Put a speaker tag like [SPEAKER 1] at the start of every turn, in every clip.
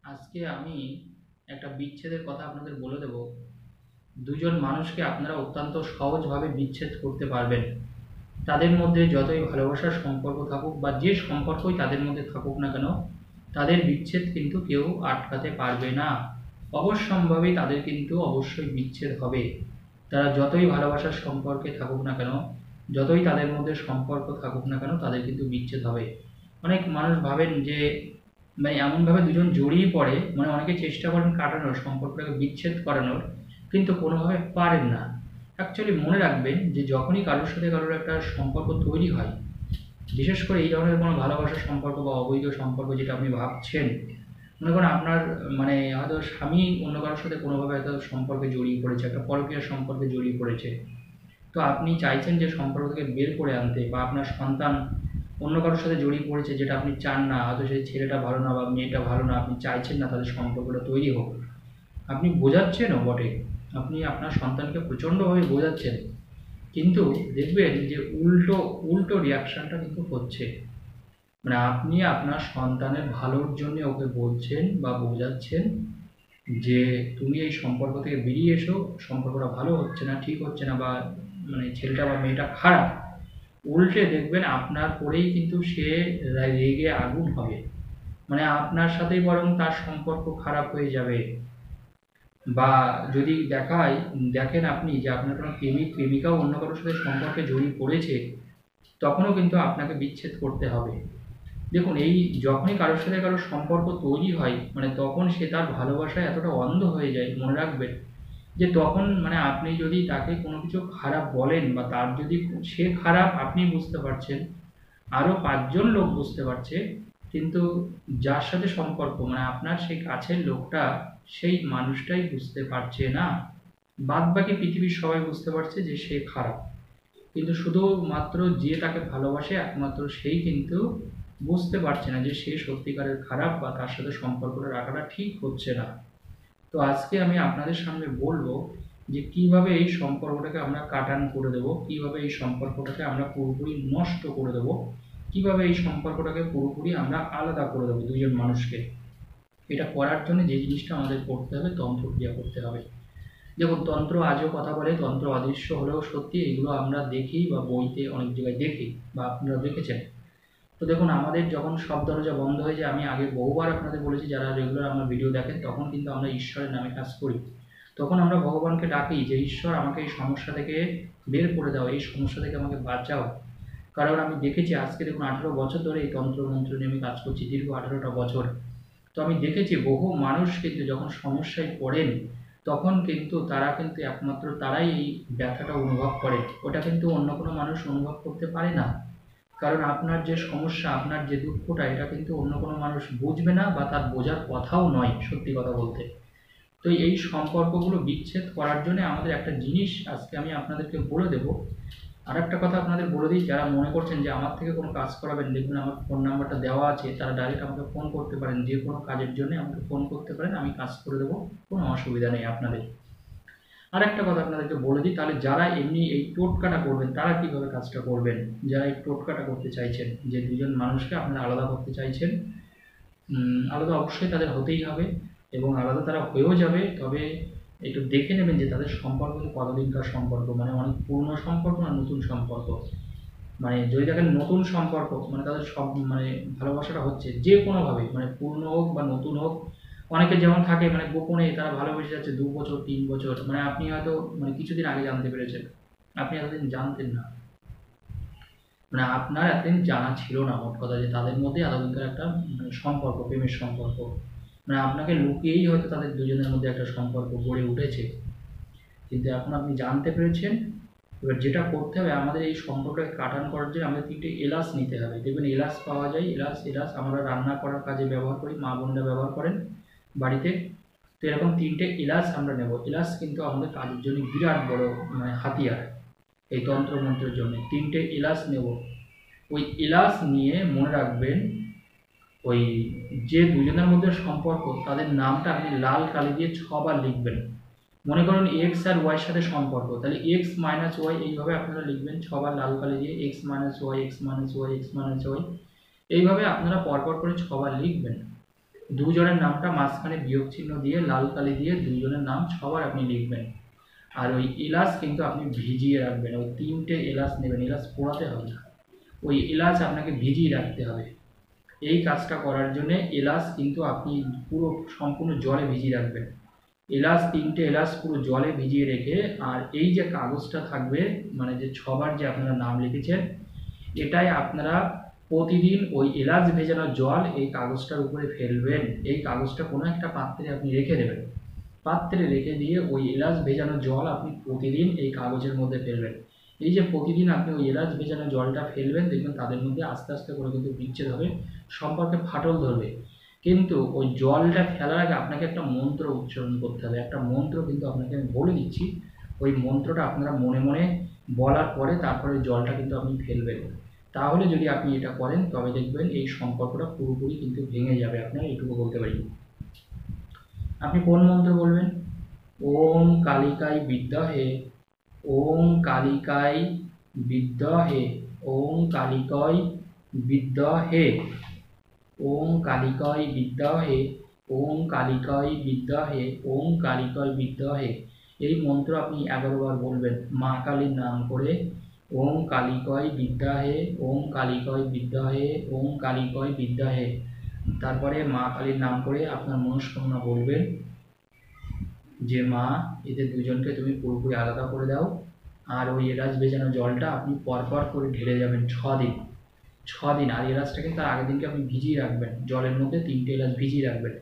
[SPEAKER 1] আজকে আমি একটা বিচ্ছেদের কথা আপনাদের বলে দেব। দুজন মানুষকে আপনারা অত্যন্ত সহজভাবে বিচ্ছেদ করতে পারবেন। তাদের মধ্যে যতই ভালোবাসার সম্পর্ক থাকুক বা যে সম্পর্কই তাদের মধ্যে থাকুক না কেন, তাদের বিচ্ছেদ কিন্তু কেউ আটকাতে পারবে না। অবশ্যম্ভাবী তাদের কিন্তু অবশ্যই বিচ্ছেদ হবে। তারা যতই ভালোবাসার সম্পর্কে থাকুক না কেন, যতই তাদের মধ্যে সম্পর্ক থাকুক না কেন, তাদের কিন্তু বিচ্ছেদ হবে। অনেক মানুষ ভাবেন যে এমনভাবে দুজন জড়িয়ে পড়ে, অনেকে চেষ্টা করেন কাটানোর, সম্পর্কটাকে বিচ্ছেদ করানোর, কিন্তু কোনোভাবে পারেন না। অ্যাকচুয়ালি মনে রাখবেন যে যখনই কারোর সাথে কারোর একটা সম্পর্ক তৈরি হয়, বিশেষ করে এই ধরনের কোনো ভালোবাসার সম্পর্ক বা অবৈধ সম্পর্ক যেটা আপনি ভাবছেন, মনে করেন আপনার হয়তো স্বামী অন্য কারোর সাথে কোনোভাবে হয়তো সম্পর্কে জড়িয়ে পড়েছে, একটা পরকীয়া সম্পর্কে জড়িয়ে পড়েছে। তো আপনি চাইছেন যে সম্পর্ক থেকে বের করে আনতে, বা আপনার সন্তান অন্য কারোর সাথে জড়িয়ে পড়েছে যেটা আপনি চান না, হয়তো সেই ছেলেটা ভালো না বা মেয়েটা ভালো না, আপনি চাইছেন না তাদের সম্পর্কটা তৈরি হোক। আপনি বোঝাচ্ছেনও বটে, আপনি আপনার সন্তানকে প্রচণ্ডভাবে বোঝাচ্ছেন, কিন্তু দেখবেন যে উল্টো উল্টো রিয়াকশনটা কিন্তু হচ্ছে। আপনি আপনার সন্তানের ভালোর জন্য ওকে বলছেন বা বোঝাচ্ছেন যে তুমি এই সম্পর্ক থেকে বেরিয়ে এসো, সম্পর্কটা ভালো হচ্ছে না, ঠিক হচ্ছে না, বা ছেলেটা বা মেয়েটা খারাপ। উল্টে দেখবেন আপনার পরেই কিন্তু সে রেগে আগুন হবে। আপনার সাথেই বরং তার সম্পর্ক খারাপ হয়ে যাবে। বা যদি দেখেন আপনি যে আপনার কোনো প্রেমিক প্রেমিকাও অন্য কারোর সাথে সম্পর্কে জড়িয়ে পড়েছে, তখনও কিন্তু আপনাকে বিচ্ছেদ করতে হবে। দেখুন, এই যখনই কারোর সাথে কারোর সম্পর্ক তৈরি হয়, তখন সে তার ভালোবাসায় এতটা অন্ধ হয়ে যায়, মনে রাখবেন যে তখন আপনি যদি তাকে কোনো কিছু খারাপ বলেন, বা তার যদি সে খারাপ আপনি বুঝতে পারছেন, আরও 5 জন লোক বুঝতে পারছে, কিন্তু যার সাথে সম্পর্ক আপনার সেই কাছের লোকটা, সেই মানুষটাই বুঝতে পারছে না। বাদবাকি পৃথিবীর সবাই বুঝতে পারছে যে সে খারাপ, কিন্তু শুধুমাত্র যে তাকে ভালোবাসে একমাত্র সেই কিন্তু বুঝতে পারছে না যে সে সত্যিকারের খারাপ, বা তার সাথে সম্পর্কটা রাখাটা ঠিক হচ্ছে না। তো আজকে আমি আপনাদের সামনে বলবো যে কিভাবে এই সম্পর্কটাকে আমরা কাটান করে দেবো, কিভাবে এই সম্পর্কটাকে আমরা পুরোপুরি নষ্ট করে দেবো, কিভাবে এই সম্পর্কটাকে পুরোপুরি আমরা আলাদা করে দেবো দুইজন মানুষকে। এটা করার জন্য যে জিনিসটা আমাদের করতে হবে, তন্ত্রক্রিয়া করতে হবে। দেখুন, তন্ত্র আজও কথা বলে, তন্ত্র অদৃশ্য হলেও সত্যি, এগুলো আমরা দেখি বা বইতে অনেক জায়গায় দেখি, বা আপনারা দেখেছেন। তো দেখুন, আমাদের যখন সব দরজা বন্ধ হয়ে যায়, আমি আগে বহুবার আপনাদের বলেছি, যারা রেগুলার আমার ভিডিও দেখেন, তখন কিন্তু আমরা ঈশ্বরের নামে কাজ করি। তখন আমরা ভগবানকে ডাকি যে ঈশ্বর, আমাকে এই সমস্যা থেকে বের করে দাও, এই সমস্যা থেকে আমাকে বাঁচাও। কারণ আমি দেখেছি, আজকে দেখুন 18 বছর ধরে এই তন্ত্র মন্ত্র নিয়ে আমি কাজ করছি, দীর্ঘ 18টা বছর। তো আমি দেখেছি বহু মানুষ কিন্তু যখন সমস্যায় পড়েন, তখন কিন্তু তারা কিন্তু একমাত্র তারাই এই ব্যথাটা অনুভব করে, ওটা কিন্তু অন্য কোনো মানুষ অনুভব করতে পারে না। কারণ আপনার যে সমস্যা, আপনার যে দুঃখটা, এটা কিন্তু অন্য কোনো মানুষ বুঝবে না, বা তার বোঝার কথাও নয়, সত্যি কথা বলতে। তো এই সম্পর্কগুলো বিচ্ছেদ করার জন্য আমাদের একটা জিনিস আজকে আমি আপনাদেরকে বলে দেবো। আর একটা কথা আপনাদের বলে দিই, যারা মনে করছেন যে আমার থেকে কোনো কাজ করাবেন, দেখবেন আমার ফোন নাম্বারটা দেওয়া আছে, তারা ডাইরেক্ট আমাকে ফোন করতে পারেন, যে কোনো কাজের জন্য আমাকে ফোন করতে পারেন, আমি কাজ করে দেবো, কোনো অসুবিধা নেই আপনাদের। আর একটা কথা আপনাদেরকে বলে দিই, তাহলে যারা এমনি এই টোটকাটা করবেন, তারা কিভাবে কাজটা করবেন। যারা এই টোটকাটা করতে চাইছেন, যে দুজন মানুষকে আপনারা আলাদা করতে চাইছেন, আলাদা অবশ্যই তাদের হতেই হবে, এবং আলাদা তারা হয়েও যাবে। তবে একটু দেখে নেবেন যে তাদের সম্পর্ক কতদিনকার সম্পর্ক, অনেক পুরনো সম্পর্ক না নতুন সম্পর্ক। যদি দেখেন নতুন সম্পর্ক, তাদের সব ভালোবাসাটা হচ্ছে যে কোনোভাবে, পুরনো হোক বা নতুন হোক। অনেকে যেমন থাকে গোপনে তারা ভালোবেসে যাচ্ছে 2 বছর 3 বছর, আপনি হয়তো কিছুদিন আগে জানতে পেরেছেন, আপনি এতদিন জানতেন না। আপনার এতদিন জানা ছিল না, মোট কথা, যে তাদের মধ্যে এতদিনকার একটা সম্পর্ক, প্রেমের সম্পর্ক। আপনাকে লুকিয়েই হয়তো তাদের দুজনের মধ্যে একটা সম্পর্ক গড়ে উঠেছে, কিন্তু এখন আপনি জানতে পেরেছেন। এবার যেটা করতে হবে, আমাদের এই সম্পর্কটাকে কাটান করার জন্য আমাদের 3টে এলাচ নিতে হবে। দেখবেন এলাচ পাওয়া যায়, এলাচ এলাচ আমরা রান্না করার কাজে ব্যবহার করি, মা বোনরা ব্যবহার করেন বাড়িতে। তো এরকম 3টে এলাচ আমরা নেব। এলাচ কিন্তু আমাদের কাজের জন্য বিরাট বড় হাতিয়ার, এই তন্ত্রমন্ত্রের জন্য 3টে এলাচ নেব। ওই এলাচ নিয়ে মনে রাখবেন, ওই যে দুজনের মধ্যে সম্পর্ক, তাদের নামটা আপনি লাল কালি দিয়ে 6বার লিখবেন। মনে করুন এক্স আর ওয়াইয়ের সাথে সম্পর্ক, তাহলে এক্স মাইনাস ওয়াই, এইভাবে আপনারা লিখবেন 6বার লাল কালি দিয়ে, x minus y, x minus y, x minus y. এইভাবে আপনারা পরপর করে 6বার লিখবেন। দুজনের নামটা মাঝখানে বিয়োগ চিহ্ন দিয়ে লাল কালি দিয়ে দুজনের নাম সবার আপনি লিখবেন। আর ওই এলাচ কিন্তু আপনি ভিজিয়ে রাখবেন, ওই 3টে এলাচ নেবেন, এলাচ পোড়াতে হবে না, ওই এলাচ আপনাকে ভিজিয়ে রাখতে হবে। এই কাজটা করার জন্য এলাচ কিন্তু আপনি পুরো সম্পূর্ণ জলে ভিজিয়ে রাখবেন। এলাচ 3টে এলাচ পুরো জলে ভিজিয়ে রেখে, আর এই যে কাগজটা থাকবে মানে যে 6বার যে আপনারা নাম লিখেছেন, এটাই আপনারা প্রতিদিন ওই এলাচ ভেজানো জল এই কাগজটার উপরে ফেলবেন। এই কাগজটা কোনো একটা পাত্রে আপনি রেখে দেবেন, পাত্রে রেখে দিয়ে ওই এলাচ ভেজানো জল আপনি প্রতিদিন এই কাগজের মধ্যে ফেলবেন। এই যে প্রতিদিন আপনি ওই এলাচ ভেজানো জলটা ফেলবেন, দেখবেন তাদের মধ্যে আস্তে আস্তে করে কিন্তু বিচ্ছেদ হবে, সম্পর্কে ফাটল ধরবে। কিন্তু ওই জলটা ফেলার আগে আপনাকে একটা মন্ত্র উচ্চারণ করতে হবে, একটা মন্ত্র কিন্তু আপনাকে আমি বলে দিচ্ছি, ওই মন্ত্রটা আপনারা মনে মনে বলার পরে তারপরে জলটা কিন্তু আপনি ফেলবেন। তাহলে যদি আপনি এটা করেন তবে দেখবেন এই সম্পর্কটা পুরোপুরি কিন্তু ভেঙে যাবে, আপনার এইটুকু বলতে পারি। আপনি কোন মন্ত্র বলবেন? ওম কালিকায় বিদ্মহে, ওম কালিকায় বিদ্মহে, ওম কালিকায় বিদ্মহে, ওম কালিকায় বিদ্মহে, ওম কালিকায় বিদ্মহে, ওম কালিকায় বিদ্মহে। এই মন্ত্র আপনি 11বার বলবেন মা কালীর নাম করে। ওম কালিকায় বিদ্মহে, ওম কালিকায় বিদ্মহে, ওম কালিকায় বিদ্মহে। তারপরে মা কালীর নাম করে আপনার মনস্কামনা বলবেন যে মা এদের দুজনকে তুমি পুরোপুরি আলাদা করে দাও। আর ওই এলাচ ভেজানো জলটা আপনি পরপর করে ঢেলে যাবেন 6 দিন, 6 দিন। আর এলাচটা কিন্তু তার আগের দিনকে আপনি ভিজিয়ে রাখবেন, জলের মধ্যে 3টে এলাচ ভিজিয়ে রাখবেন।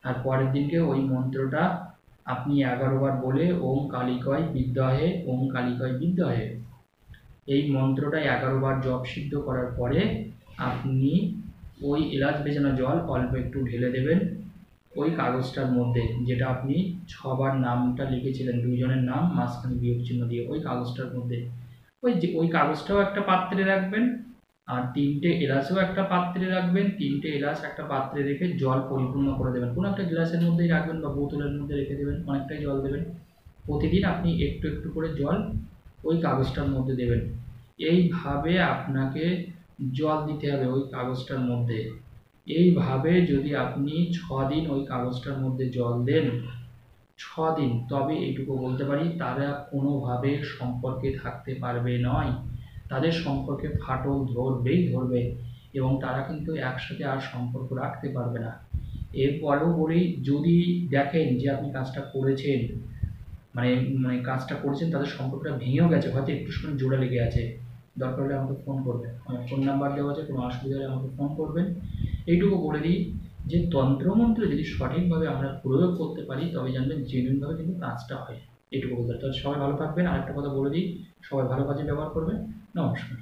[SPEAKER 1] আর পরের দিনকে ওই মন্ত্রটা আপনি 11বার বলে ওম কালিকায় বিদ্মহে, ওম কালিকায় বিদ্মহে, এই মন্ত্রটা 11বার জপ সিদ্ধ করার পরে আপনি ওই এলাচ ভেজানো জল অল্প একটু ঢেলে দেবেন ওই কাগজটার মধ্যে, যেটা আপনি 6বার নামটা লিখেছিলেন, দুইজনের নাম মাঝখানে বিয়োগ চিহ্ন দিয়ে ওই কাগজটার মধ্যে। ওই কাগজটাও একটা পাত্রে রাখবেন, আর 3টে এলাচও একটা পাত্রে রাখবেন। 3টে এলাচ একটা পাত্রে রেখে জল পরিপূর্ণ করে দেবেন, কোনো একটা গ্লাসের মধ্যেই রাখবেন বা বোতলের মধ্যে রেখে দেবেন, অনেকটাই জল দেবেন। প্রতিদিন আপনি একটু একটু করে জল ওই কাগজটার মধ্যে দেবেন। এইভাবে আপনাকে জল দিতে হবে ওই কাগজটার মধ্যে। এইভাবে যদি আপনি 6 দিন ওই কাগজটার মধ্যে জল দেন, 6 দিন, তবে এইটুকু বলতে পারি তারা কোনোভাবে সম্পর্কে থাকতে পারবে নয়, তাদের সম্পর্কে ফাটল ধরবেই ধরবে, এবং তারা কিন্তু একসাথে আর সম্পর্ক রাখতে পারবে না। এরপরেও বলি, যদি দেখেন যে আপনি কাজটা করেছেন, মানে মানে কাজটা করেছেন তাদের সম্পর্কটা ভেঙেও গেছে, হয়তো একটু সময় জোড়া লেগে আছে, দরকার হলে আমাকে ফোন করবেন, আমার ফোন নাম্বার দেওয়া আছে, কোনো অসুবিধা হলে আমাকে ফোন করবেন। এইটুকু বলে দিই যে তন্ত্রমন্ত্র যদি সঠিকভাবে আমরা প্রয়োগ করতে পারি তবে জানবেন জেনুইনভাবে কিন্তু কাজটা হয়। এইটুকু বলতে, তাহলে সবাই ভালো থাকবেন। আরেকটা কথা বলে দিই, সবাই ভালো কাজে ব্যবহার করবেন। নমস্কার।